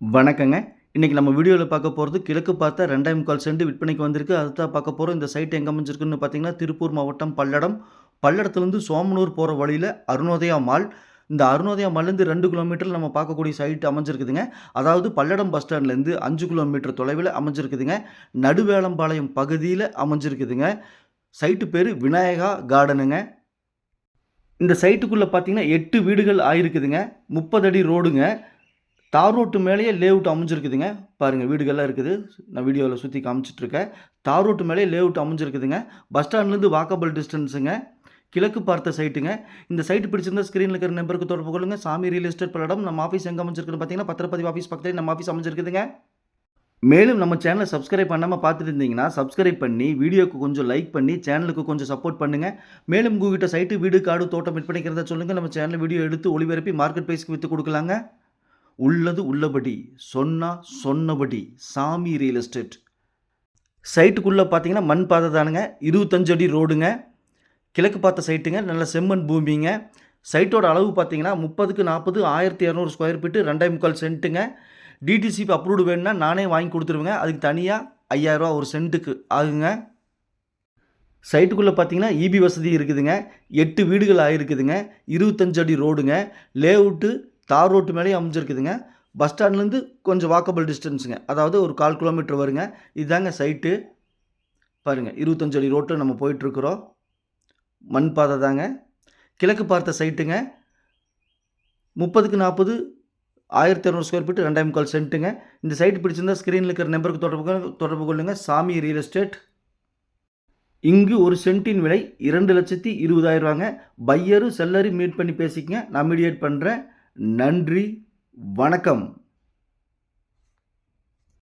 வணக்கங்க. இன்னைக்கு நம்ம வீடியோல பார்க்க போறது கிழக்கு பார்த்த 2.25 சென்ட் விற்பனைக்கு வந்திருக்கு. அதுதான் பார்க்க போறோம். இந்த சைட் எங்க அமைஞ்சிருக்குன்னு பார்த்தீங்கன்னா, திருப்பூர் மாவட்டம் பல்லடம். பல்லடத்துலேருந்து சோமனூர் போற வழியில அருணோதயா மால். இந்த அருணோதயா மால்லேருந்து 2 கிலோமீட்டர்ல நம்ம பார்க்கக்கூடிய சைட் அமைஞ்சிருக்குதுங்க. அதாவது பல்லடம் பஸ் ஸ்டாண்ட்லேருந்து 5 கிலோமீட்டர் தொலைவில அமைஞ்சிருக்குதுங்க. நடுவேலம்பாளையம் பகுதியில அமைஞ்சிருக்குதுங்க. சைட்டு பேரு விநாயகா கார்டனுங்க. இந்த சைட்டுக்குள்ள பார்த்தீங்கன்னா 8 வீடுகள் ஆயிருக்குதுங்க. 30 அடி ரோடுங்க. தார் ரோட்டு மேலேயே லேஅவுட் அமைஞ்சிருக்குதுங்க. பாருங்க வீடுகள்லாம் இருக்குது. நான் வீடியோவில் சுற்றி காமிச்சிட்ருக்கேன். தார் ரோட்டு மேலேயே லேஅவுட் அமைஞ்சிருக்குதுங்க. பஸ் ஸ்டாண்ட்லேருந்து வாக்கபிள் டிஸ்டன்ஸுங்க. கிழக்கு பார்த்த சைட்டுங்க. இந்த சைட் பிடிச்சிருந்தா ஸ்க்ரீனில் இருக்கிற நம்பருக்கு தொடர்பு கொள்ளுங்க. சாமி ரியல் எஸ்டேட் பல்லடம். நம்ம ஆஃபீஸ் எங்கே அமைஞ்சிருக்குன்னு பார்த்தீங்கன்னா, பத்திரப்பதிவு ஆஃபீஸ் பக்கத்துலேயே நம்ம ஆஃபீஸ் அமைஞ்சிருக்குதுங்க. மேலும் நம்ம சேனலை சப்ஸ்கிரைப் பண்ணாமல் பார்த்துட்டு இருந்தீங்கன்னா, சப்ஸ்கிரைப் பண்ணி, வீடியோக்கு கொஞ்சம் லைக் பண்ணி, சேனலுக்கு கொஞ்சம் சப்போர்ட் பண்ணுங்க. மேலும் உங்ககிட்ட சைட்டு, வீடு, காடு, தோட்டம் விற்பனைக்கிறதா சொல்லுங்க. நம்ம சேனல் வீடியோ எடுத்து ஒளிபரப்பி மார்க்கெட் பிரைஸ்க்கு வித்து கொடுக்கலாங்க. உள்ளது உள்ளபடி, சொன்னா சொன்னபடி, சாமி ரியல் எஸ்டேட். சைட்டுக்குள்ளே பார்த்தீங்கன்னா மண் பாதை தானுங்க. 25 அடி ரோடுங்க. கிழக்கு பார்த்த சைட்டுங்க. நல்ல செம்மண் பூமிங்க. சைட்டோட அளவு பார்த்தீங்கன்னா 30க்கு 40 1200 ஸ்கொயர் ஃபீட்டு 2.25 சென்ட்டுங்க. டிடிசிபி அப்ரூவ்டு வேணும்னா நானே வாங்கி கொடுத்துருவேங்க. அதுக்கு தனியாக 5000 ரூபா ஒரு சென்ட்டுக்கு ஆகுங்க. சைட்டுக்குள்ளே பார்த்தீங்கன்னா இபி வசதி இருக்குதுங்க. 8 வீடுகள் ஆகிருக்குதுங்க. 25 அடி ரோடுங்க. லேஅவுட்டு தார் ரோட்டு மேலேயே அமைஞ்சிருக்குதுங்க. பஸ் ஸ்டாண்ட்லேருந்து கொஞ்சம் வாக்கபிள் டிஸ்டன்ஸுங்க. அதாவது ஒரு 1/4 கிலோமீட்டர் வருங்க. இதுதாங்க சைட்டு. பாருங்கள் 25 அடி ரோட்டில் நம்ம போயிட்டுருக்குறோம். மண் பாதை தாங்க. கிழக்கு பார்த்த சைட்டுங்க. 30க்கு 40 1200 ஸ்கொயர் ஃபீட்டு 2.25 சென்ட்டுங்க. இந்த சைட்டு பிடிச்சிருந்தா ஸ்க்ரீனில் இருக்கிற நம்பருக்கு தொடர்பு கொள்ளுங்க. சாமி ரியல் எஸ்டேட். இங்கு ஒரு சென்ட்டின் விலை 2,20,000 பையரும் செல்லரும் மீட் பண்ணி பேசிக்கங்க. நான் மீடியேட் பண்ணுறேன். நன்றி, வணக்கம்.